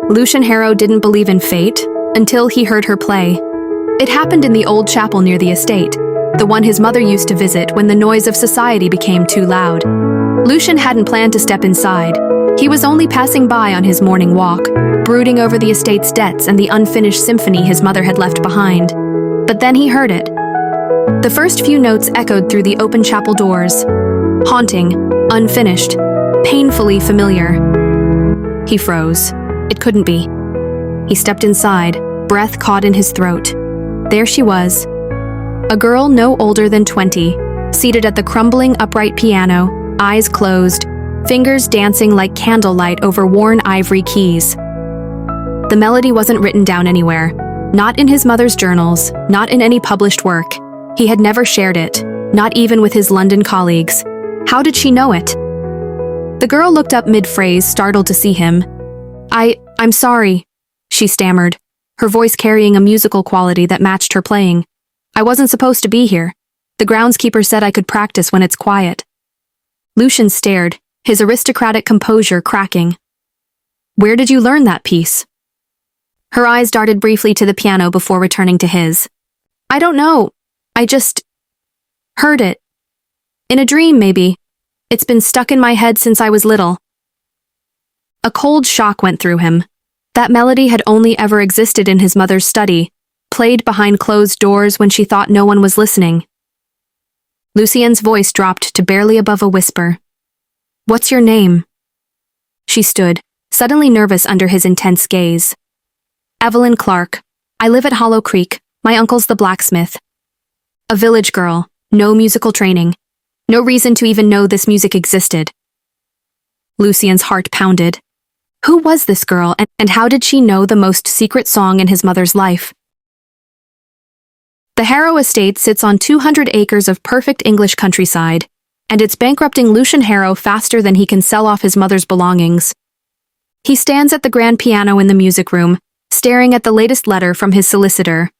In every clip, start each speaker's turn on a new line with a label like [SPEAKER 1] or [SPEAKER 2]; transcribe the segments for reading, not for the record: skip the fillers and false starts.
[SPEAKER 1] Lucian Harrow didn't believe in fate until he heard her play. It happened in the old chapel near the estate, the one his mother used to visit when the noise of society became too loud. Lucian hadn't planned to step inside. He was only passing by on his morning walk, brooding over the estate's debts and the unfinished symphony his mother had left behind. But then he heard it. The first few notes echoed through the open chapel doors. Haunting, unfinished, painfully familiar. He froze. It couldn't be. He stepped inside, breath caught in his throat. There she was. A girl no older than 20, seated at the crumbling upright piano, eyes closed, fingers dancing like candlelight over worn ivory keys. The melody wasn't written down anywhere, not in his mother's journals, not in any published work. He had never shared it, not even with his London colleagues. How did she know it? The girl looked up mid-phrase, startled to see him. I'm sorry, she stammered, her voice carrying a musical quality that matched her playing. I wasn't supposed to be here. The groundskeeper said I could practice when it's quiet. Lucian stared, his aristocratic composure cracking. Where did you learn that piece? Her eyes darted briefly to the piano before returning to his. I don't know. I just heard it. In a dream, maybe. It's been stuck in my head since I was little. A cold shock went through him. That melody had only ever existed in his mother's study, played behind closed doors when she thought no one was listening. Lucien's voice dropped to barely above a whisper. What's your name? She stood, suddenly nervous under his intense gaze. Evelyn Clark. I live at Hollow Creek. My uncle's the blacksmith. A village girl, no musical training. No reason to even know this music existed. Lucien's heart pounded. Who was this girl, and how did she know the most secret song in his mother's life? The Harrow estate sits on 200 acres of perfect English countryside, and it's bankrupting Lucian Harrow faster than he can sell off his mother's belongings. He stands at the grand piano in the music room, staring at the latest letter from his solicitor.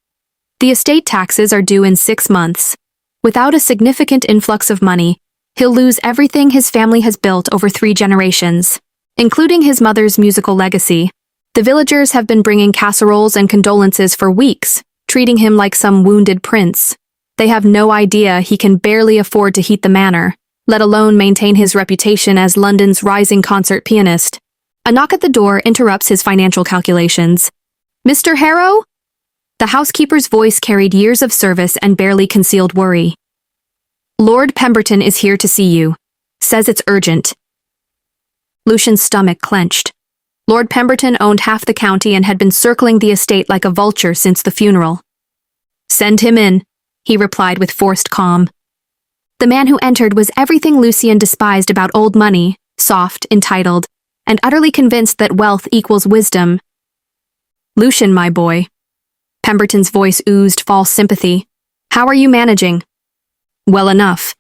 [SPEAKER 1] The estate taxes are due in 6 months. Without a significant influx of money, he'll lose everything his family has built over 3 generations, including his mother's musical legacy. The villagers have been bringing casseroles and condolences for weeks, treating him like some wounded prince. They have no idea he can barely afford to heat the manor, let alone maintain his reputation as London's rising concert pianist. A knock at the door interrupts his financial calculations. Mr. Harrow? The housekeeper's voice carried years of service and barely concealed worry. Lord Pemberton is here to see you. Says it's urgent. Lucian's stomach clenched. Lord Pemberton owned half the county and had been circling the estate like a vulture since the funeral. Send him in, he replied with forced calm. The man who entered was everything Lucian despised about old money, soft, entitled, and utterly convinced that wealth equals wisdom. Lucian, my boy. Pemberton's voice oozed false sympathy. How are you managing? Well enough.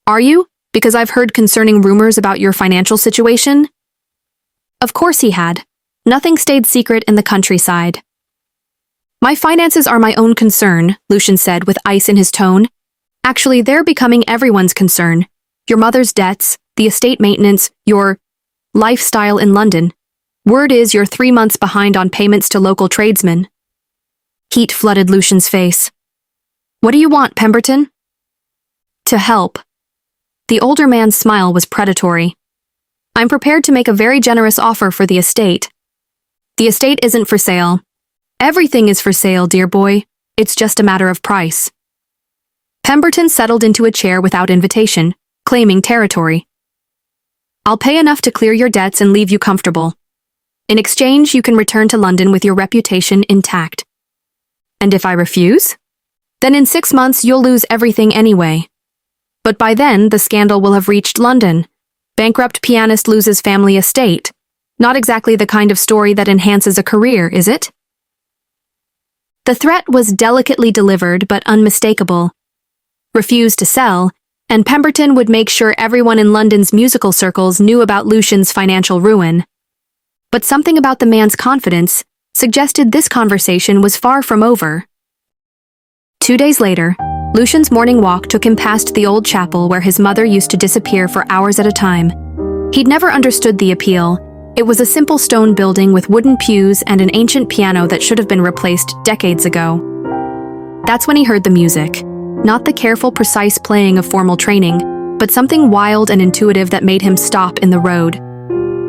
[SPEAKER 1] Are you? Because I've heard concerning rumors about your financial situation? Of course he had. Nothing stayed secret in the countryside. My finances are my own concern, Lucian said with ice in his tone. Actually, they're becoming everyone's concern. Your mother's debts, the estate maintenance, your lifestyle in London. Word is you're 3 months behind on payments to local tradesmen. Heat flooded Lucian's face. What do you want, Pemberton? To help. The older man's smile was predatory. I'm prepared to make a very generous offer for the estate. The estate isn't for sale. Everything is for sale, dear boy. It's just a matter of price. Pemberton settled into a chair without invitation, claiming territory. I'll pay enough to clear your debts and leave you comfortable. In exchange, you can return to London with your reputation intact. And if I refuse? Then in 6 months you'll lose everything anyway. But by then, the scandal will have reached London. Bankrupt pianist loses family estate. Not exactly the kind of story that enhances a career, is it? The threat was delicately delivered but unmistakable. Refuse to sell, and Pemberton would make sure everyone in London's musical circles knew about Lucian's financial ruin. But something about the man's confidence suggested this conversation was far from over. 2 days later, Lucian's morning walk took him past the old chapel where his mother used to disappear for hours at a time. He'd never understood the appeal, It was a simple stone building with wooden pews and an ancient piano that should have been replaced decades ago. That's when he heard the music. Not the careful, precise playing of formal training, but something wild and intuitive that made him stop in the road.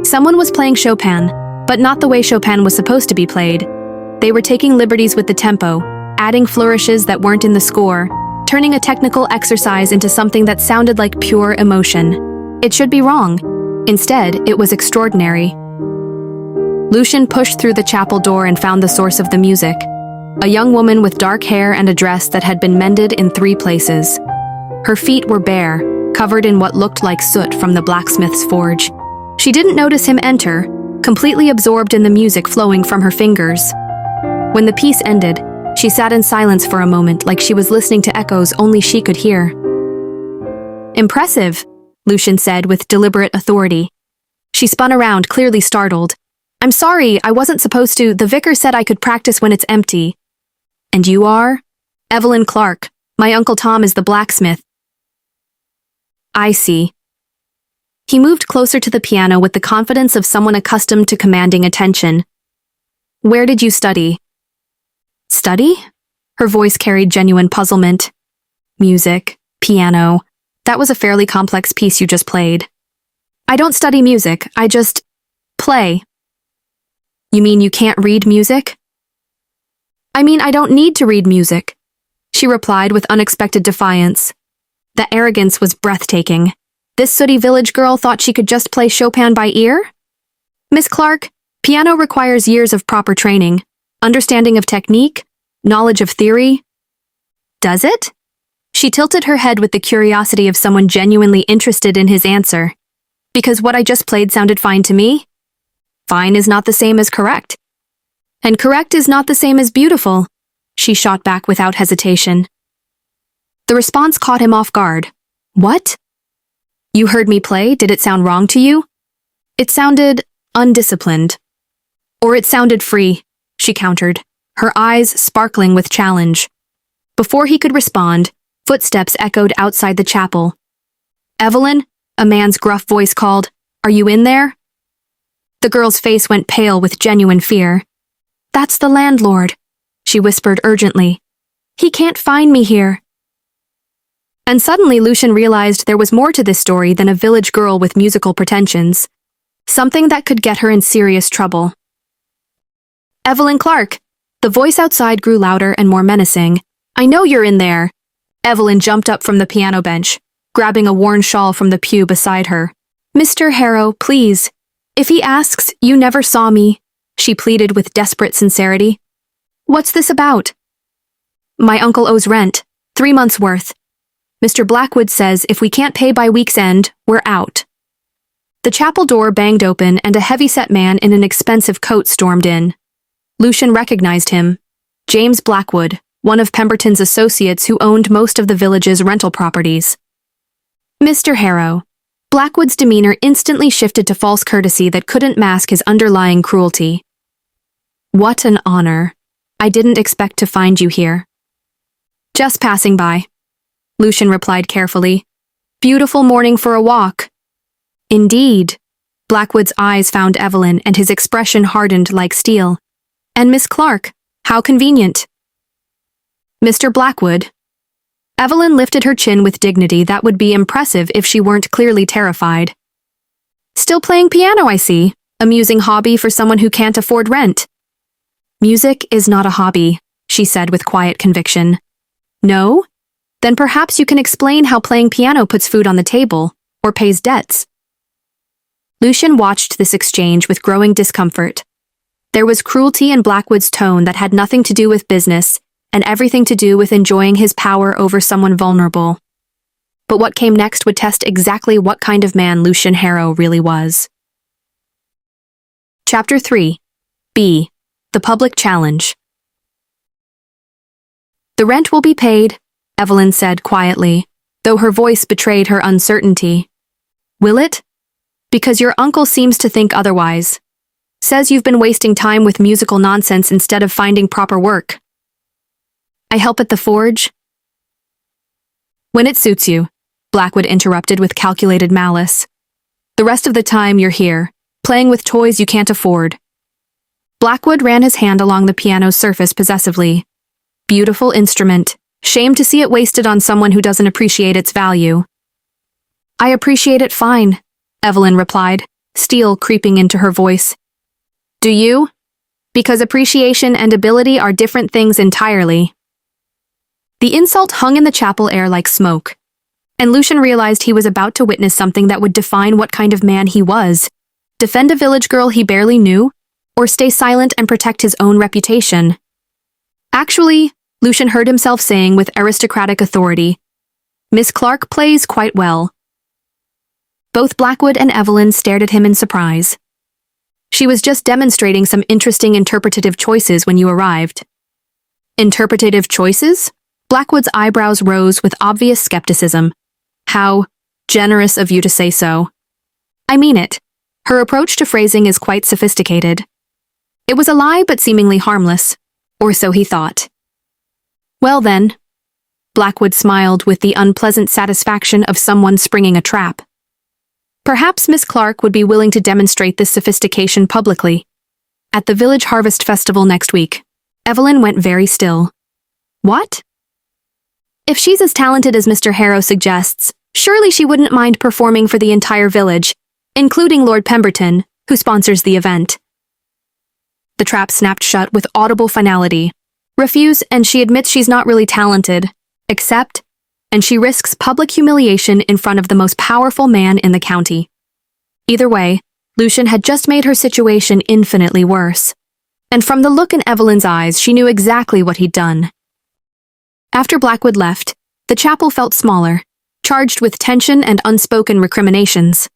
[SPEAKER 1] Someone was playing Chopin, but not the way Chopin was supposed to be played. They were taking liberties with the tempo, adding flourishes that weren't in the score, turning a technical exercise into something that sounded like pure emotion. It should be wrong. Instead, it was extraordinary. Lucian pushed through the chapel door and found the source of the music. A young woman with dark hair and a dress that had been mended in 3 places. Her feet were bare, covered in what looked like soot from the blacksmith's forge. She didn't notice him enter, completely absorbed in the music flowing from her fingers. When the piece ended, she sat in silence for a moment like she was listening to echoes only she could hear. "Impressive," Lucian said with deliberate authority. She spun around, clearly startled. "I'm sorry, I wasn't supposed to. The vicar said I could practice when it's empty." "And you are?" "Evelyn Clark. My Uncle Tom is the blacksmith." "I see." He moved closer to the piano with the confidence of someone accustomed to commanding attention. "Where did you study?" "Study?" Her voice carried genuine puzzlement. "Music, piano. That was a fairly complex piece you just played." "I don't study music, I just play." "You mean you can't read music?" "I mean I don't need to read music," she replied with unexpected defiance. The arrogance was breathtaking. This sooty village girl thought she could just play Chopin by ear? "Miss Clark, piano requires years of proper training, understanding of technique, knowledge of theory." "Does it?" She tilted her head with the curiosity of someone genuinely interested in his answer. "Because what I just played sounded fine to me?" "Fine is not the same as correct." "And correct is not the same as beautiful," she shot back without hesitation. The response caught him off guard. "What? You heard me play? Did it sound wrong to you?" "It sounded undisciplined." "Or it sounded free," she countered, her eyes sparkling with challenge. Before he could respond, footsteps echoed outside the chapel. "Evelyn," a man's gruff voice called, "are you in there?" The girl's face went pale with genuine fear. "That's the landlord," she whispered urgently. "He can't find me here." And suddenly Lucian realized there was more to this story than a village girl with musical pretensions. Something that could get her in serious trouble. "Evelyn Clark!" The voice outside grew louder and more menacing. "I know you're in there!" Evelyn jumped up from the piano bench, grabbing a worn shawl from the pew beside her. "Mr. Harrow, please. If he asks, you never saw me," she pleaded with desperate sincerity. "What's this about?" "My uncle owes rent, 3 months' worth. Mr. Blackwood says if we can't pay by week's end, we're out." The chapel door banged open and a heavy-set man in an expensive coat stormed in. Lucian recognized him. James Blackwood, one of Pemberton's associates who owned most of the village's rental properties. "Mr. Harrow." Blackwood's demeanor instantly shifted to false courtesy that couldn't mask his underlying cruelty. "What an honor. I didn't expect to find you here." "Just passing by," Lucian replied carefully. "Beautiful morning for a walk." "Indeed." Blackwood's eyes found Evelyn and his expression hardened like steel. "And Miss Clark, how convenient." "Mr. Blackwood." Evelyn lifted her chin with dignity that would be impressive if she weren't clearly terrified. "Still playing piano, I see. Amusing hobby for someone who can't afford rent." "Music is not a hobby," she said with quiet conviction. "No? Then perhaps you can explain how playing piano puts food on the table, or pays debts." Lucian watched this exchange with growing discomfort. There was cruelty in Blackwood's tone that had nothing to do with business, and everything to do with enjoying his power over someone vulnerable. But what came next would test exactly what kind of man Lucian Harrow really was. Chapter 3. B. The Public Challenge. "The rent will be paid," Evelyn said quietly, though her voice betrayed her uncertainty. "Will it? Because your uncle seems to think otherwise. Says you've been wasting time with musical nonsense instead of finding proper work." "I help at the forge?" "When it suits you," Blackwood interrupted with calculated malice. "The rest of the time you're here, playing with toys you can't afford. Blackwood ran his hand along the piano's surface possessively. Beautiful instrument. Shame to see it wasted on someone who doesn't appreciate its value. I appreciate it fine, Evelyn replied, steel creeping into her voice. Do you? Because appreciation and ability are different things entirely. The insult hung in the chapel air like smoke, and Lucian realized he was about to witness something that would define what kind of man he was. Defend a village girl he barely knew, or stay silent and protect his own reputation. Actually, Lucian heard himself saying with aristocratic authority, Miss Clark plays quite well. Both Blackwood and Evelyn stared at him in surprise. She was just demonstrating some interesting interpretative choices when you arrived. Interpretative choices? Blackwood's eyebrows rose with obvious skepticism. How generous of you to say so. I mean it. Her approach to phrasing is quite sophisticated. It was a lie but seemingly harmless, or so he thought. Well then, Blackwood smiled with the unpleasant satisfaction of someone springing a trap. Perhaps Miss Clark would be willing to demonstrate this sophistication publicly. At the village harvest festival next week, Evelyn went very still. What? If she's as talented as Mr. Harrow suggests, surely she wouldn't mind performing for the entire village, including Lord Pemberton, who sponsors the event. The trap snapped shut with audible finality. Refuse, and she admits she's not really talented. Accept, and she risks public humiliation in front of the most powerful man in the county. Either way, Lucian had just made her situation infinitely worse. And from the look in Evelyn's eyes, she knew exactly what he'd done. After Blackwood left, the chapel felt smaller, charged with tension and unspoken recriminations.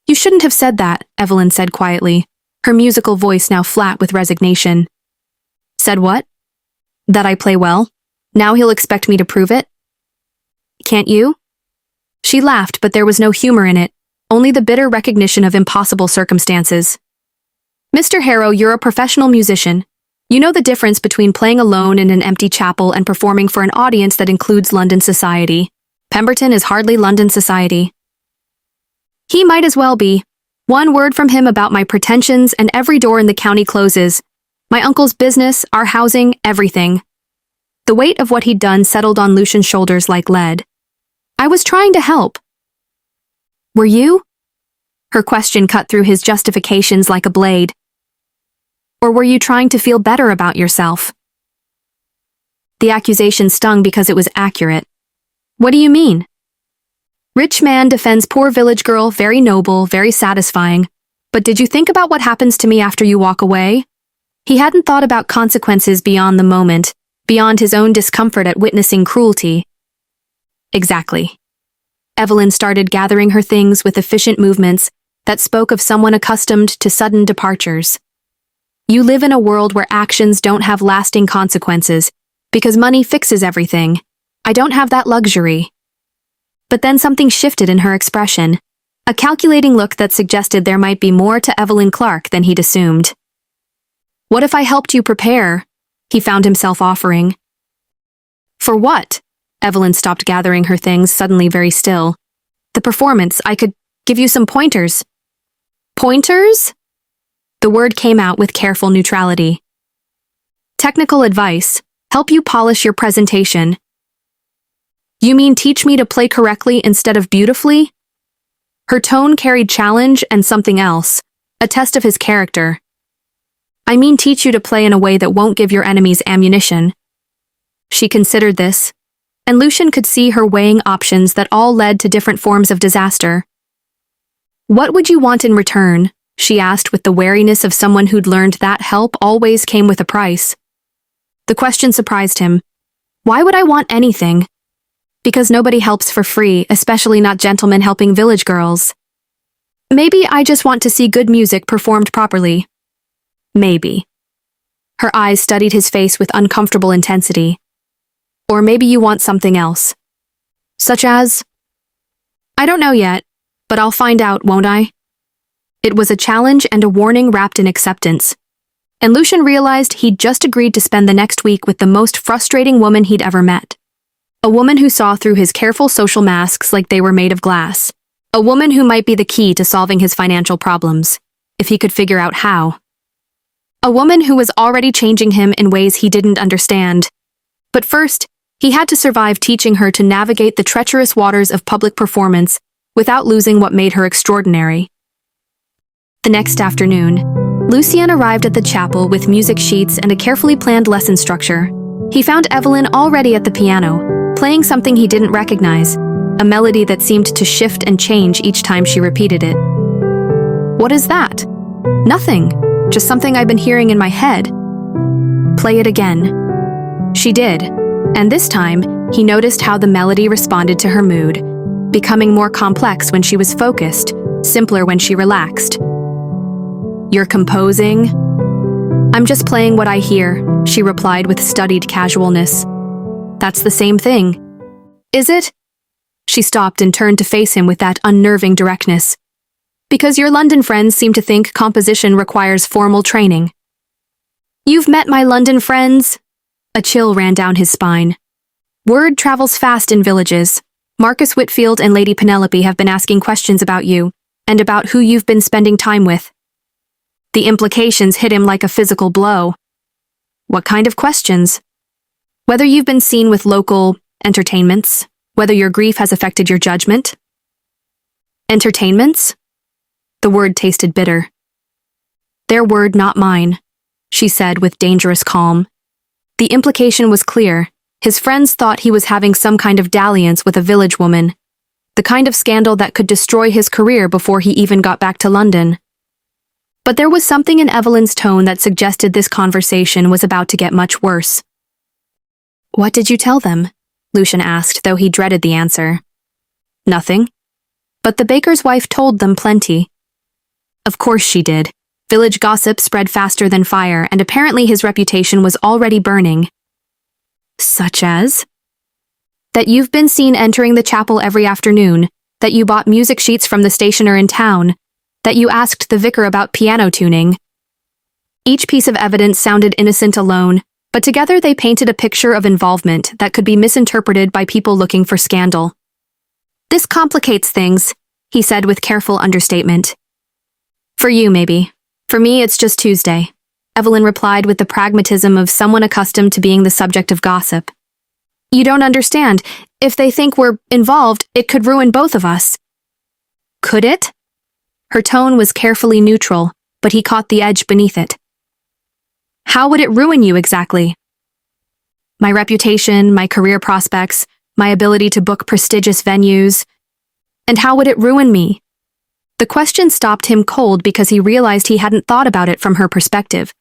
[SPEAKER 1] You shouldn't have said that, Evelyn said quietly, her musical voice now flat with resignation. Said what? That I play well? Now he'll expect me to prove it? Can't you? She laughed, but there was no humor in it, only the bitter recognition of impossible circumstances. Mr. Harrow, you're a professional musician. You know the difference between playing alone in an empty chapel and performing for an audience that includes London society. Pemberton is hardly London society. He might as well be. One word from him about my pretensions and every door in the county closes. My uncle's business, our housing, everything. The weight of what he'd done settled on Lucian's shoulders like lead. I was trying to help. Were you? Her question cut through his justifications like a blade. Or were you trying to feel better about yourself? The accusation stung because it was accurate. What do you mean? Rich man defends poor village girl, very noble, very satisfying. But did you think about what happens to me after you walk away? He hadn't thought about consequences beyond the moment, beyond his own discomfort at witnessing cruelty. Exactly. Evelyn started gathering her things with efficient movements that spoke of someone accustomed to sudden departures. You live in a world where actions don't have lasting consequences, because money fixes everything. I don't have that luxury. But then something shifted in her expression, a calculating look that suggested there might be more to Evelyn Clark than he'd assumed. What if I helped you prepare? He found himself offering. For what? Evelyn stopped gathering her things, suddenly very still. The performance, I could give you some pointers. Pointers? The word came out with careful neutrality. Technical advice, help you polish your presentation. You mean teach me to play correctly instead of beautifully? Her tone carried challenge and something else, a test of his character. I mean teach you to play in a way that won't give your enemies ammunition. She considered this, and Lucian could see her weighing options that all led to different forms of disaster. What would you want in return? She asked with the wariness of someone who'd learned that help always came with a price. The question surprised him. Why would I want anything? Because nobody helps for free, especially not gentlemen helping village girls. Maybe I just want to see good music performed properly. Maybe. Her eyes studied his face with uncomfortable intensity. Or maybe you want something else. Such as? I don't know yet, but I'll find out, won't I? It was a challenge and a warning wrapped in acceptance. And Lucian realized he'd just agreed to spend the next week with the most frustrating woman he'd ever met. A woman who saw through his careful social masks like they were made of glass. A woman who might be the key to solving his financial problems, if he could figure out how. A woman who was already changing him in ways he didn't understand. But first, he had to survive teaching her to navigate the treacherous waters of public performance without losing what made her extraordinary. The next afternoon, Lucien arrived at the chapel with music sheets and a carefully planned lesson structure. He found Evelyn already at the piano, playing something he didn't recognize, a melody that seemed to shift and change each time she repeated it. "What is that?" "Nothing, just something I've been hearing in my head." "Play it again." She did, and this time, he noticed how the melody responded to her mood, becoming more complex when she was focused, simpler when she relaxed. "You're composing?" "I'm just playing what I hear," she replied with studied casualness. "That's the same thing." "Is it?" She stopped and turned to face him with that unnerving directness. "Because your London friends seem to think composition requires formal training." "You've met my London friends?" A chill ran down his spine. "Word travels fast in villages. Marcus Whitfield and Lady Penelope have been asking questions about you, and about who you've been spending time with." The implications hit him like a physical blow. "What kind of questions?" "Whether you've been seen with local entertainments, whether your grief has affected your judgment." "Entertainments?" The word tasted bitter. "Their word, not mine," she said with dangerous calm. The implication was clear. His friends thought he was having some kind of dalliance with a village woman, the kind of scandal that could destroy his career before he even got back to London. But there was something in Evelyn's tone that suggested this conversation was about to get much worse. "What did you tell them?" Lucien asked, though he dreaded the answer. "Nothing. But the baker's wife told them plenty." Of course she did. Village gossip spread faster than fire, and apparently his reputation was already burning. "Such as?" "That you've been seen entering the chapel every afternoon, that you bought music sheets from the stationer in town, that you asked the vicar about piano tuning." Each piece of evidence sounded innocent alone, but together they painted a picture of involvement that could be misinterpreted by people looking for scandal. "This complicates things," he said with careful understatement. "For you, maybe. For me, it's just Tuesday," Evelyn replied with the pragmatism of someone accustomed to being the subject of gossip. "You don't understand. If they think we're involved, it could ruin both of us." "Could it?" Her tone was carefully neutral, but he caught the edge beneath it. "How would it ruin you exactly?" "My reputation, my career prospects, my ability to book prestigious venues. And how would it ruin me?" The question stopped him cold because he realized he hadn't thought about it from her perspective.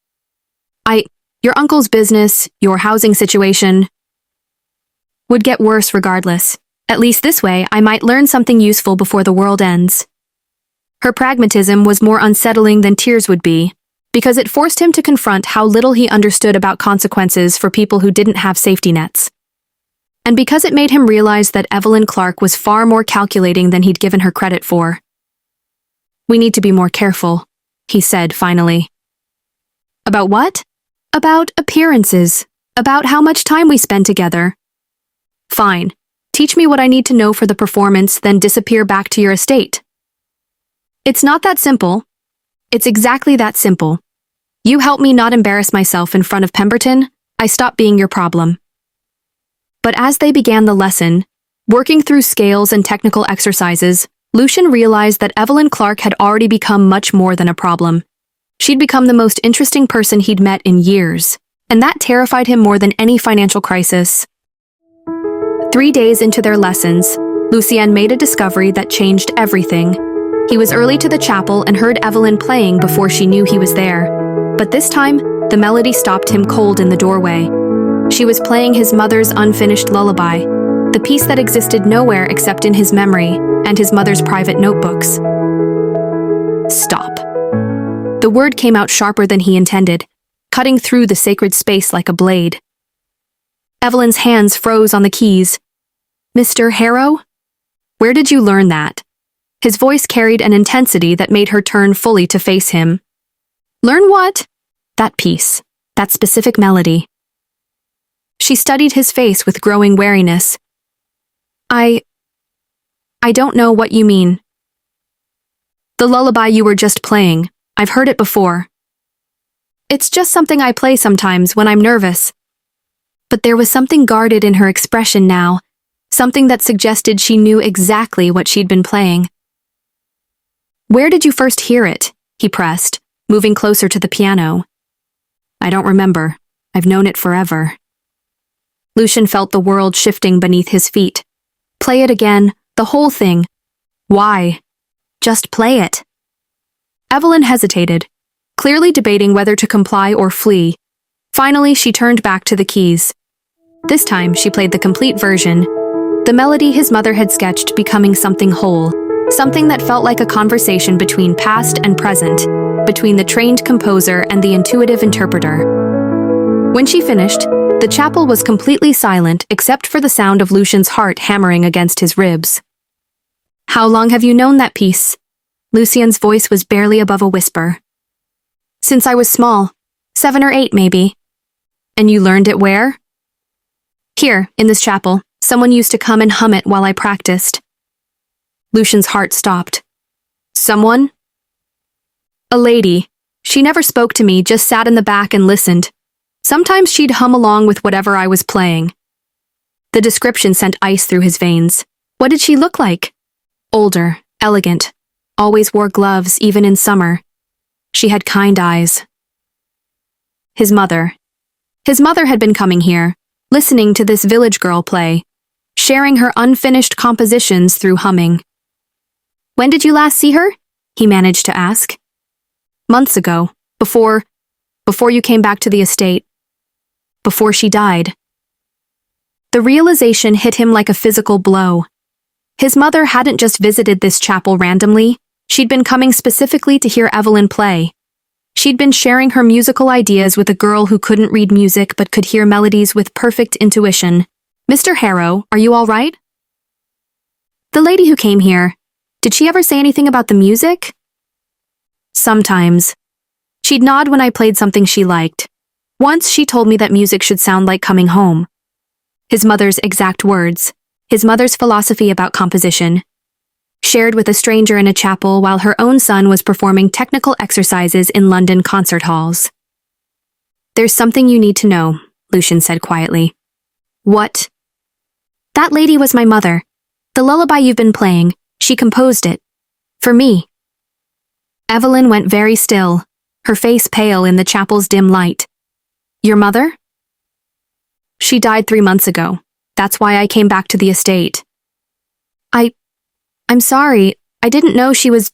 [SPEAKER 1] Your uncle's business, your housing situation, would get worse regardless. At least this way, I might learn something useful before the world ends." Her pragmatism was more unsettling than tears would be, because it forced him to confront how little he understood about consequences for people who didn't have safety nets. And because it made him realize that Evelyn Clark was far more calculating than he'd given her credit for. "We need to be more careful," he said finally. "About what?" "About appearances. About how much time we spend together." "Fine. Teach me what I need to know for the performance, then disappear back to your estate." "It's not that simple." "It's exactly that simple. You help me not embarrass myself in front of Pemberton, I stop being your problem." But as they began the lesson, working through scales and technical exercises, Lucien realized that Evelyn Clark had already become much more than a problem. She'd become the most interesting person he'd met in years, and that terrified him more than any financial crisis. 3 days into their lessons, Lucien made a discovery that changed everything. He was early to the chapel and heard Evelyn playing before she knew he was there. But this time, the melody stopped him cold in the doorway. She was playing his mother's unfinished lullaby, the piece that existed nowhere except in his memory and his mother's private notebooks. "Stop." The word came out sharper than he intended, cutting through the sacred space like a blade. Evelyn's hands froze on the keys. "Mr. Harrow? Where did you learn that?" His voice carried an intensity that made her turn fully to face him. "Learn what?" "That piece. That specific melody." She studied his face with growing wariness. I don't know what you mean," The lullaby you were just playing. I've heard it before. It's just something I play sometimes when I'm nervous. But there was something guarded in her expression now, something that suggested she knew exactly what she'd been playing. Where did you first hear it? He pressed, moving closer to the piano. I don't remember. I've known it forever. Lucian felt the world shifting beneath his feet. Play it again, the whole thing. Why? Just play it. Evelyn hesitated, clearly debating whether to comply or flee. Finally, she turned back to the keys. This time, she played the complete version, the melody his mother had sketched becoming something whole, something that felt like a conversation between past and present, between the trained composer and the intuitive interpreter. When she finished, the chapel was completely silent except for the sound of Lucian's heart hammering against his ribs. How long have you known that piece? Lucian's voice was barely above a whisper. Since I was small, 7 or 8 maybe. And you learned it where? Here, in this chapel. Someone used to come and hum it while I practiced. Lucian's heart stopped. Someone? A lady. She never spoke to me, just sat in the back and listened. Sometimes she'd hum along with whatever I was playing. The description sent ice through his veins. What did she look like? Older, elegant, always wore gloves even in summer. She had kind eyes. His mother. His mother had been coming here, listening to this village girl play, sharing her unfinished compositions through humming. When did you last see her? He managed to ask. Months ago, before you came back to the estate. Before she died. The realization hit him like a physical blow. His mother hadn't just visited this chapel randomly, she'd been coming specifically to hear Evelyn play. She'd been sharing her musical ideas with a girl who couldn't read music but could hear melodies with perfect intuition. Mr. Harrow, are you all right? The lady who came here, did she ever say anything about the music? Sometimes. She'd nod when I played something she liked. Once she told me that music should sound like coming home. His mother's exact words, his mother's philosophy about composition, shared with a stranger in a chapel while her own son was performing technical exercises in London concert halls. There's something you need to know, Lucian said quietly. What? That lady was my mother. The lullaby you've been playing, she composed it. For me. Evelyn went very still, her face pale in the chapel's dim light. Your mother? She died 3 months ago. That's why I came back to the estate. I'm sorry, I didn't know she was...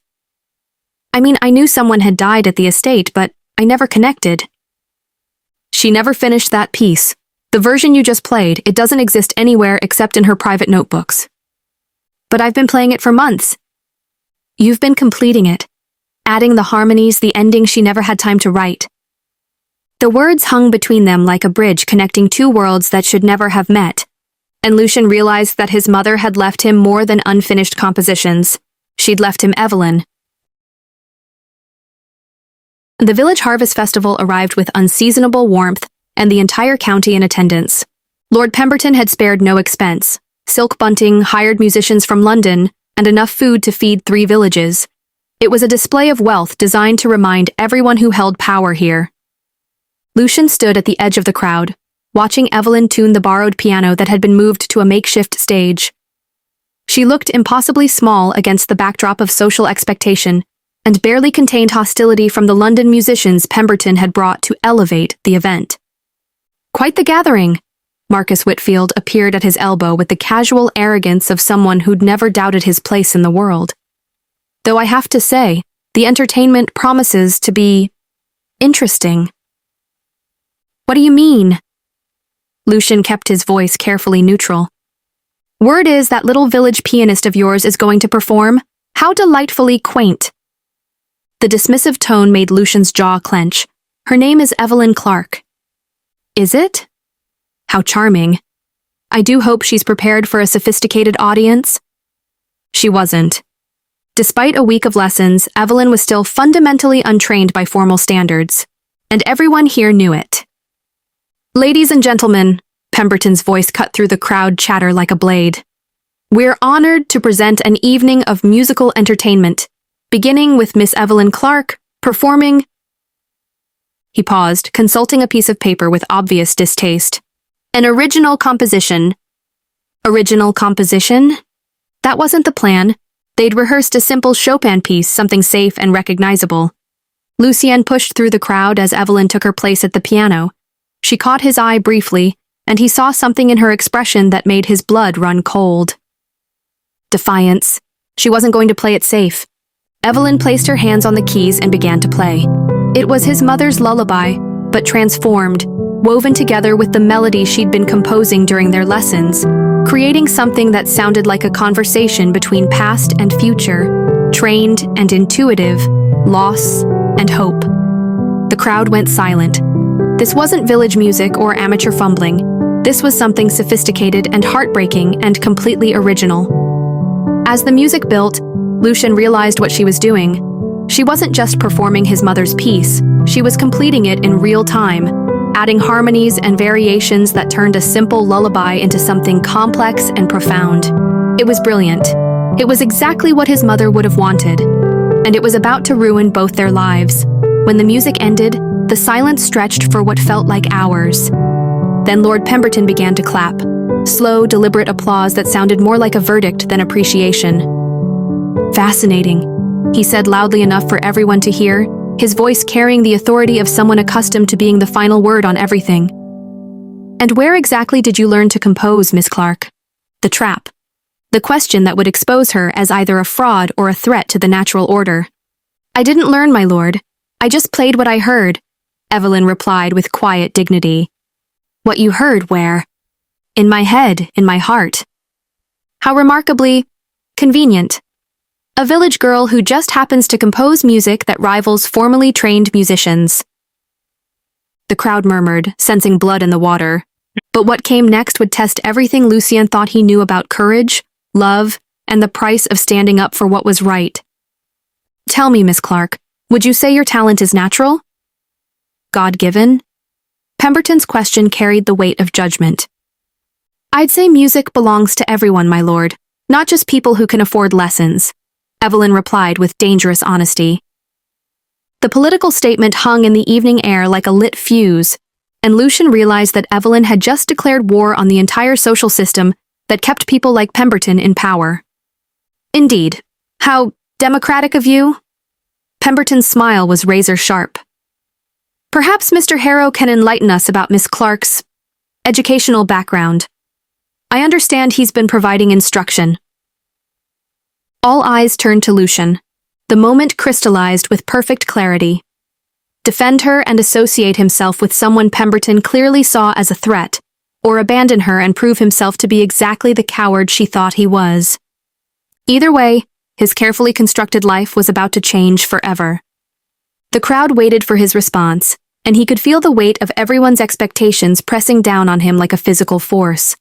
[SPEAKER 1] I knew someone had died at the estate, but I never connected. She never finished that piece. The version you just played, it doesn't exist anywhere except in her private notebooks. But I've been playing it for months. You've been completing it, adding the harmonies, the ending she never had time to write. The words hung between them like a bridge connecting two worlds that should never have met, and Lucian realized that his mother had left him more than unfinished compositions. She'd left him Evelyn. The village harvest festival arrived with unseasonable warmth, and the entire county in attendance. Lord Pemberton had spared no expense. Silk bunting, hired musicians from London, and enough food to feed 3 villages. It was a display of wealth designed to remind everyone who held power here. Lucian stood at the edge of the crowd, watching Evelyn tune the borrowed piano that had been moved to a makeshift stage. She looked impossibly small against the backdrop of social expectation, and barely contained hostility from the London musicians Pemberton had brought to elevate the event. Quite the gathering. Marcus Whitfield appeared at his elbow with the casual arrogance of someone who'd never doubted his place in the world. Though I have to say, the entertainment promises to be interesting. What do you mean? Lucian kept his voice carefully neutral. Word is that little village pianist of yours is going to perform. How delightfully quaint. The dismissive tone made Lucian's jaw clench. Her name is Evelyn Clark. Is it? How charming. I do hope she's prepared for a sophisticated audience. She wasn't. Despite a week of lessons, Evelyn was still fundamentally untrained by formal standards, and everyone here knew it. Ladies and gentlemen, Pemberton's voice cut through the crowd chatter like a blade. We're honored to present an evening of musical entertainment, beginning with Miss Evelyn Clark performing. He paused, consulting a piece of paper with obvious distaste. An original composition. Original composition? That wasn't the plan. They'd rehearsed a simple Chopin piece, something safe and recognizable. Lucien pushed through the crowd as Evelyn took her place at the piano. She caught his eye briefly, and he saw something in her expression that made his blood run cold. Defiance. She wasn't going to play it safe. Evelyn placed her hands on the keys and began to play. It was his mother's lullaby, but transformed, woven together with the melody she'd been composing during their lessons, creating something that sounded like a conversation between past and future, trained and intuitive, loss and hope. The crowd went silent. This wasn't village music or amateur fumbling. This was something sophisticated and heartbreaking and completely original. As the music built, Lucien realized what she was doing. She wasn't just performing his mother's piece, she was completing it in real time, adding harmonies and variations that turned a simple lullaby into something complex and profound. It was brilliant. It was exactly what his mother would have wanted, and it was about to ruin both their lives. When the music ended, the silence stretched for what felt like hours. Then Lord Pemberton began to clap, slow, deliberate applause that sounded more like a verdict than appreciation. "Fascinating," he said loudly enough for everyone to hear, his voice carrying the authority of someone accustomed to being the final word on everything. "And where exactly did you learn to compose, Miss Clark?" The trap. The question that would expose her as either a fraud or a threat to the natural order. "I didn't learn, my lord. I just played what I heard," Evelyn replied with quiet dignity. "What you heard where?" "In my head, in my heart." "How remarkably convenient. A village girl who just happens to compose music that rivals formally trained musicians." The crowd murmured, sensing blood in the water. But what came next would test everything Lucien thought he knew about courage, love, and the price of standing up for what was right. "Tell me, Miss Clark, would you say your talent is natural? God-given?" Pemberton's question carried the weight of judgment. "I'd say music belongs to everyone, my lord, not just people who can afford lessons," Evelyn replied with dangerous honesty. The political statement hung in the evening air like a lit fuse, and Lucien realized that Evelyn had just declared war on the entire social system that kept people like Pemberton in power. "Indeed. How democratic of you?" Pemberton's smile was razor-sharp. "Perhaps Mr. Harrow can enlighten us about Miss Clark's educational background. I understand he's been providing instruction." All eyes turned to Lucien. The moment crystallized with perfect clarity. Defend her and associate himself with someone Pemberton clearly saw as a threat, or abandon her and prove himself to be exactly the coward she thought he was. Either way, his carefully constructed life was about to change forever. The crowd waited for his response, and he could feel the weight of everyone's expectations pressing down on him like a physical force.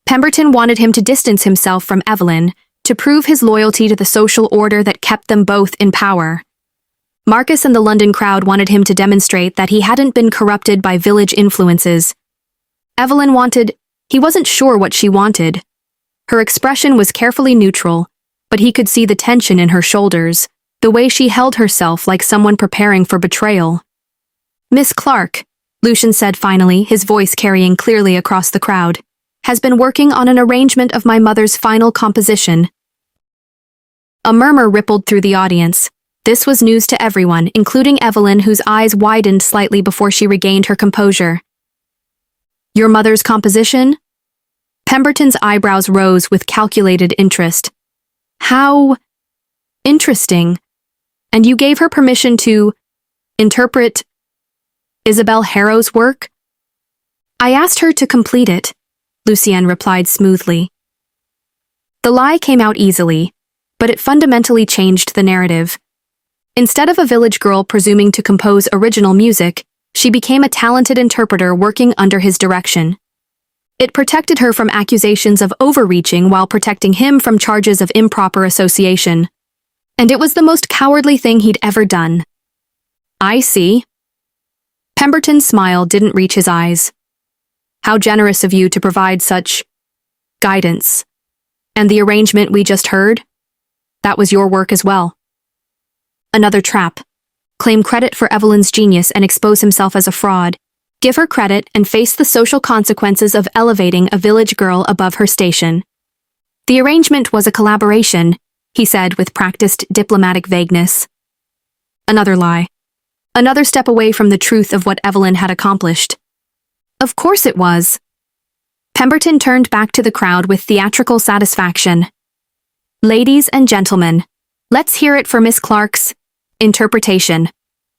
[SPEAKER 1] Pemberton wanted him to distance himself from Evelyn, to prove his loyalty to the social order that kept them both in power. Marcus and the London crowd wanted him to demonstrate that he hadn't been corrupted by village influences. Evelyn he wasn't sure what she wanted. Her expression was carefully neutral, but he could see the tension in her shoulders, the way she held herself like someone preparing for betrayal. "Miss Clark," Lucien said finally, his voice carrying clearly across the crowd, "has been working on an arrangement of my mother's final composition." A murmur rippled through the audience. This was news to everyone, including Evelyn, whose eyes widened slightly before she regained her composure. "Your mother's composition?" Pemberton's eyebrows rose with calculated interest. "How interesting. And you gave her permission to interpret Isabel Harrow's work?" "I asked her to complete it," Lucien replied smoothly. The lie came out easily, but it fundamentally changed the narrative. Instead of a village girl presuming to compose original music, she became a talented interpreter working under his direction. It protected her from accusations of overreaching while protecting him from charges of improper association. And it was the most cowardly thing he'd ever done. "I see." Pemberton's smile didn't reach his eyes. "How generous of you to provide such guidance. And the arrangement we just heard? That was your work as well." Another trap. Claim credit for Evelyn's genius and expose himself as a fraud. Give her credit and face the social consequences of elevating a village girl above her station. The arrangement was a collaboration, he said with practiced diplomatic vagueness. Another lie. Another step away from the truth of what Evelyn had accomplished. Of course it was. Pemberton turned back to the crowd with theatrical satisfaction. Ladies and gentlemen, let's hear it for Miss Clark's interpretation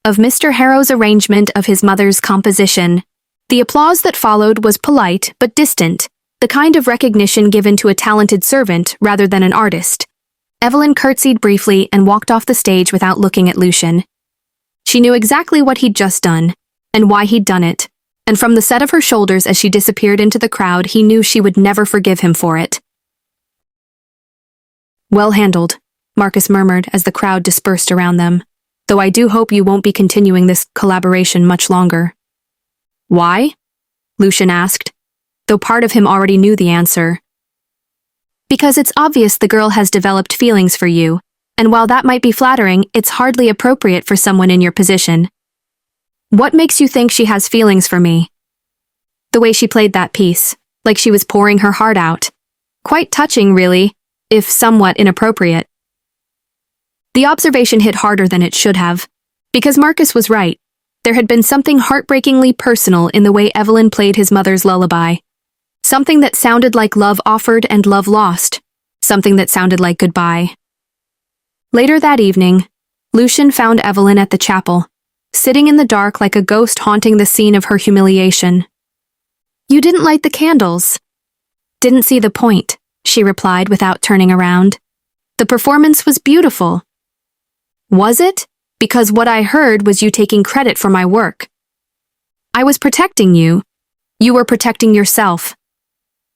[SPEAKER 1] of Mr. Harrow's arrangement of his mother's composition. The applause that followed was polite but distant, the kind of recognition given to a talented servant rather than an artist. Evelyn curtsied briefly and walked off the stage without looking at Lucian. She knew exactly what he'd just done, and why he'd done it, and from the set of her shoulders as she disappeared into the crowd, he knew she would never forgive him for it. Well handled, Marcus murmured as the crowd dispersed around them, though I do hope you won't be continuing this collaboration much longer. Why? Lucian asked, though part of him already knew the answer. Because it's obvious the girl has developed feelings for you, and while that might be flattering, it's hardly appropriate for someone in your position. What makes you think she has feelings for me? The way she played that piece, like she was pouring her heart out. Quite touching, really, if somewhat inappropriate. The observation hit harder than it should have, because Marcus was right. There had been something heartbreakingly personal in the way Evelyn played his mother's lullaby. Something that sounded like love offered and love lost. Something that sounded like goodbye. Later that evening, Lucian found Evelyn at the chapel, sitting in the dark like a ghost haunting the scene of her humiliation. You didn't light the candles. Didn't see the point, she replied without turning around. The performance was beautiful. Was it? Because what I heard was you taking credit for my work. I was protecting you. You were protecting yourself.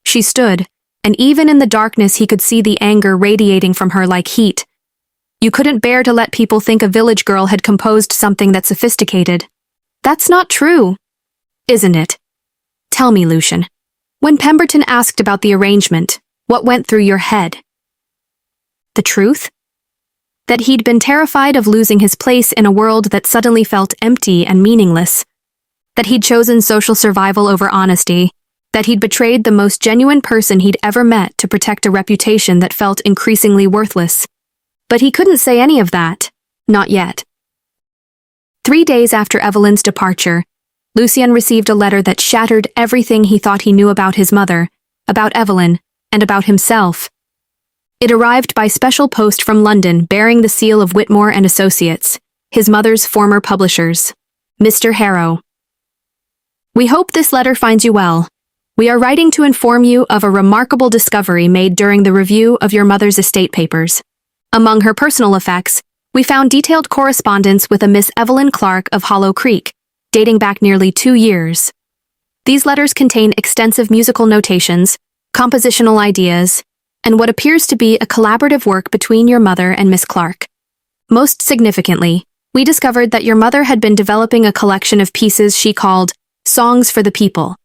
[SPEAKER 1] She stood, and even in the darkness he could see the anger radiating from her like heat. You couldn't bear to let people think a village girl had composed something that sophisticated. That's not true, isn't it? Tell me, Lucian. When Pemberton asked about the arrangement, what went through your head? The truth? That he'd been terrified of losing his place in a world that suddenly felt empty and meaningless. That he'd chosen social survival over honesty. That he'd betrayed the most genuine person he'd ever met to protect a reputation that felt increasingly worthless. But he couldn't say any of that. Not yet. 3 days after Evelyn's departure, Lucien received a letter that shattered everything he thought he knew about his mother, about Evelyn, and about himself. It arrived by special post from London bearing the seal of Whitmore and Associates, his mother's former publishers. Mr. Harrow. We hope this letter finds you well. We are writing to inform you of a remarkable discovery made during the review of your mother's estate papers. Among her personal effects, we found detailed correspondence with a Miss Evelyn Clark of Hollow Creek, dating back nearly 2 years. These letters contain extensive musical notations, compositional ideas, and what appears to be a collaborative work between your mother and Miss Clark. Most significantly, we discovered that your mother had been developing a collection of pieces she called Songs for the People,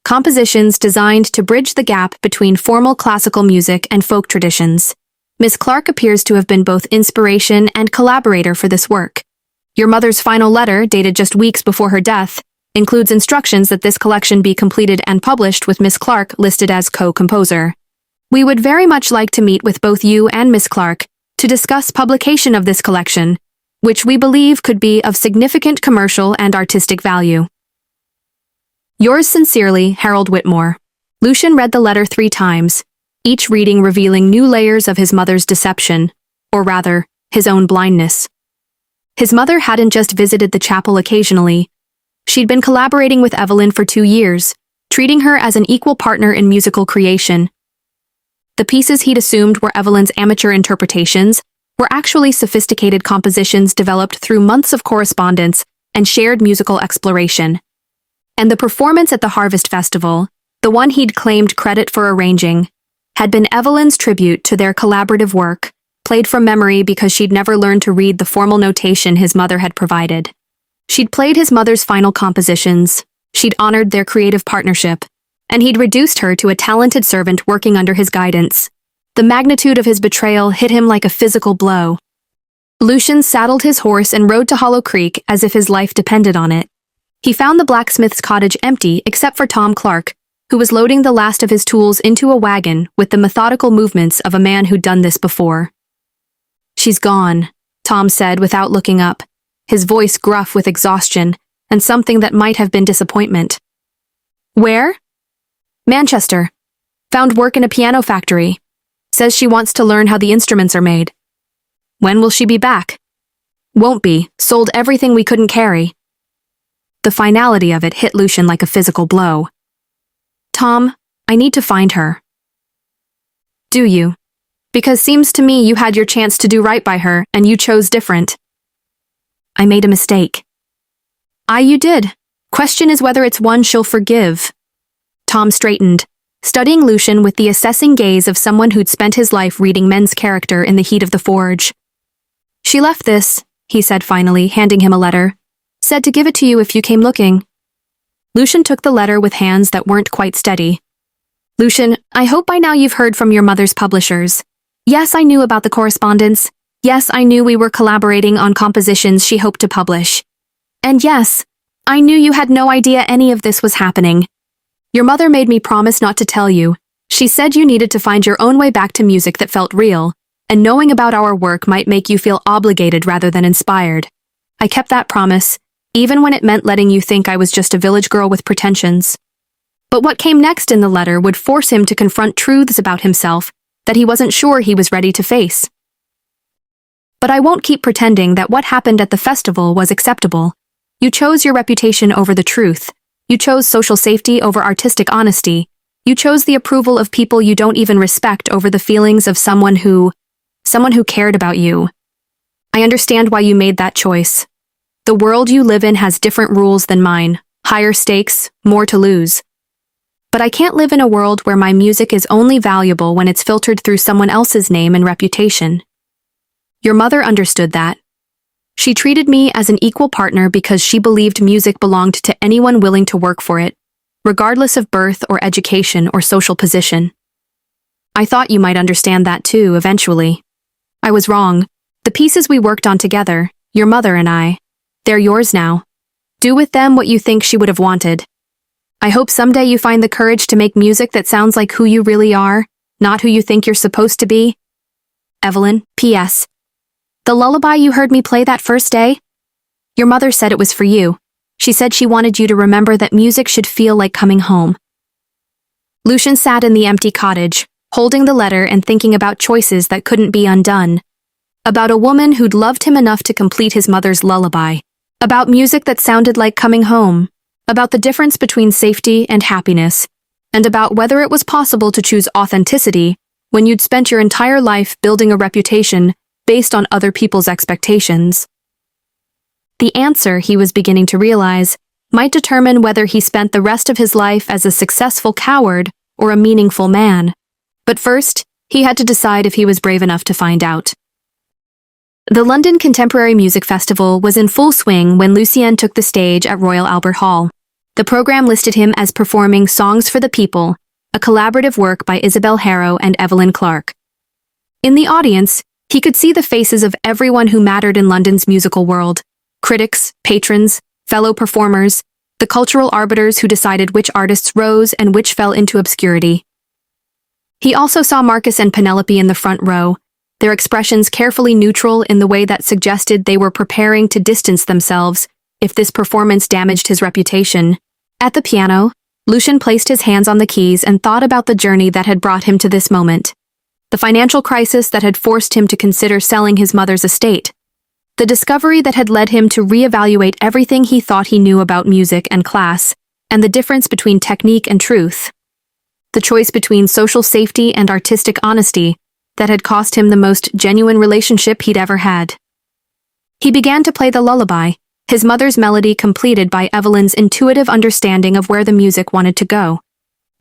[SPEAKER 1] compositions designed to bridge the gap between formal classical music and folk traditions. Miss Clark appears to have been both inspiration and collaborator for this work. Your mother's final letter, dated just weeks before her death, includes instructions that this collection be completed and published with Miss Clark listed as co-composer. We would very much like to meet with both you and Miss Clark to discuss publication of this collection, which we believe could be of significant commercial and artistic value. Yours sincerely, Harold Whitmore. Lucian read the letter 3 times, each reading revealing new layers of his mother's deception, or rather, his own blindness. His mother hadn't just visited the chapel occasionally. She'd been collaborating with Evelyn for 2 years, treating her as an equal partner in musical creation. The pieces he'd assumed were Evelyn's amateur interpretations were actually sophisticated compositions developed through months of correspondence and shared musical exploration. And the performance at the Harvest Festival, the one he'd claimed credit for arranging, had been Evelyn's tribute to their collaborative work, played from memory because she'd never learned to read the formal notation his mother had provided. She'd played his mother's final compositions, she'd honored their creative partnership, and he'd reduced her to a talented servant working under his guidance. The magnitude of his betrayal hit him like a physical blow. Lucian saddled his horse and rode to Hollow Creek as if his life depended on it. He found the blacksmith's cottage empty except for Tom Clark, who was loading the last of his tools into a wagon with the methodical movements of a man who'd done this before. "She's gone," Tom said without looking up, his voice gruff with exhaustion and something that might have been disappointment. "Where?" "Manchester. Found work in a piano factory. Says she wants to learn how the instruments are made." "When will she be back?" "Won't be. Sold everything we couldn't carry." The finality of it hit Lucian like a physical blow. "Tom, I need to find her." "Do you? Because seems to me you had your chance to do right by her and you chose different." "I made a mistake." You did. Question is whether it's one she'll forgive." Tom straightened, studying Lucian with the assessing gaze of someone who'd spent his life reading men's character in the heat of the forge. "She left this," he said finally, handing him a letter. "Said to give it to you if you came looking." Lucian took the letter with hands that weren't quite steady. "Lucian, I hope by now you've heard from your mother's publishers. Yes, I knew about the correspondence. Yes, I knew we were collaborating on compositions she hoped to publish. And yes, I knew you had no idea any of this was happening. Your mother made me promise not to tell you. She said you needed to find your own way back to music that felt real, and knowing about our work might make you feel obligated rather than inspired. I kept that promise, even when it meant letting you think I was just a village girl with pretensions. But what came next in the letter would force him to confront truths about himself that he wasn't sure he was ready to face. But I won't keep pretending that what happened at the festival was acceptable. You chose your reputation over the truth. You chose social safety over artistic honesty. You chose the approval of people you don't even respect over the feelings of someone who cared about you. I understand why you made that choice. The world you live in has different rules than mine, higher stakes, more to lose. But I can't live in a world where my music is only valuable when it's filtered through someone else's name and reputation. Your mother understood that. She treated me as an equal partner because she believed music belonged to anyone willing to work for it, regardless of birth or education or social position. I thought you might understand that too, eventually. I was wrong. The pieces we worked on together, your mother and I, they're yours now. Do with them what you think she would have wanted. I hope someday you find the courage to make music that sounds like who you really are, not who you think you're supposed to be. Evelyn, P.S. The lullaby you heard me play that first day? Your mother said it was for you. She said she wanted you to remember that music should feel like coming home. Lucian sat in the empty cottage, holding the letter and thinking about choices that couldn't be undone. About a woman who'd loved him enough to complete his mother's lullaby. About music that sounded like coming home. About the difference between safety and happiness. And about whether it was possible to choose authenticity when you'd spent your entire life building a reputation based on other people's expectations. The answer, he was beginning to realize, might determine whether he spent the rest of his life as a successful coward or a meaningful man. But first, he had to decide if he was brave enough to find out. The London Contemporary Music Festival was in full swing when Lucien took the stage at Royal Albert Hall. The program listed him as performing Songs for the People, a collaborative work by Isabel Harrow and Evelyn Clark. In the audience, he could see the faces of everyone who mattered in London's musical world: critics, patrons, fellow performers, the cultural arbiters who decided which artists rose and which fell into obscurity. He also saw Marcus and Penelope in the front row, their expressions carefully neutral in the way that suggested they were preparing to distance themselves if this performance damaged his reputation. At the piano, Lucian placed his hands on the keys and thought about the journey that had brought him to this moment. The financial crisis that had forced him to consider selling his mother's estate. The discovery that had led him to reevaluate everything he thought he knew about music and class, and the difference between technique and truth. The choice between social safety and artistic honesty that had cost him the most genuine relationship he'd ever had. He began to play the lullaby, his mother's melody completed by Evelyn's intuitive understanding of where the music wanted to go.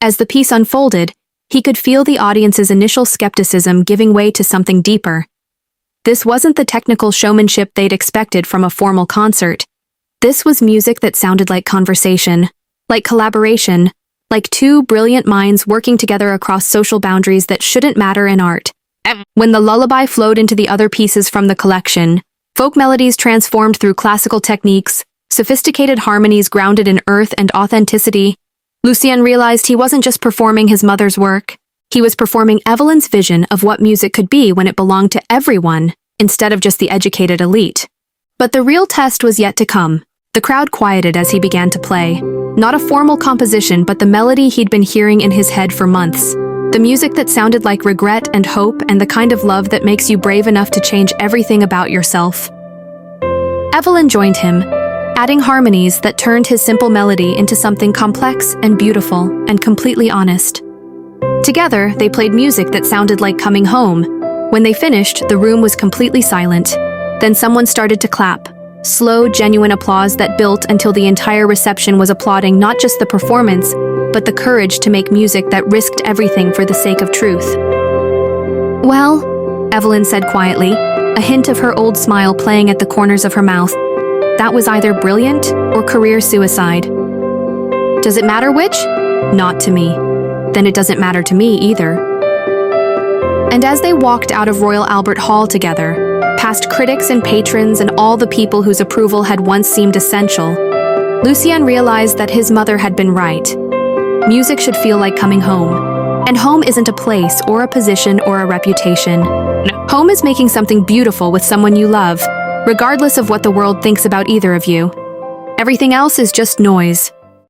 [SPEAKER 1] As the piece unfolded, he could feel the audience's initial skepticism giving way to something deeper. This wasn't the technical showmanship they'd expected from a formal concert. This was music that sounded like conversation, like collaboration, like two brilliant minds working together across social boundaries that shouldn't matter in art. When the lullaby flowed into the other pieces from the collection, Folk melodies transformed through classical techniques, sophisticated harmonies grounded in earth and authenticity. Lucien realized he wasn't just performing his mother's work, he was performing Evelyn's vision of what music could be when it belonged to everyone, instead of just the educated elite. But the real test was yet to come. The crowd quieted as he began to play. Not a formal composition, but the melody he'd been hearing in his head for months. The music that sounded like regret and hope and the kind of love that makes you brave enough to change everything about yourself. Evelyn joined him, adding harmonies that turned his simple melody into something complex and beautiful and completely honest. Together, they played music that sounded like coming home. When they finished, the room was completely silent. Then someone started to clap. Slow, genuine applause that built until the entire reception was applauding not just the performance, but the courage to make music that risked everything for the sake of truth. "Well," Evelyn said quietly, a hint of her old smile playing at the corners of her mouth. "That was either brilliant or career suicide. Does it matter which? Not to me. Then it doesn't matter to me either." And as they walked out of Royal Albert Hall together, past critics and patrons and all the people whose approval had once seemed essential, Lucien realized that his mother had been right. Music should feel like coming home. And home isn't a place or a position or a reputation. Home is making something beautiful with someone you love, regardless of what the world thinks about either of you. Everything else is just noise.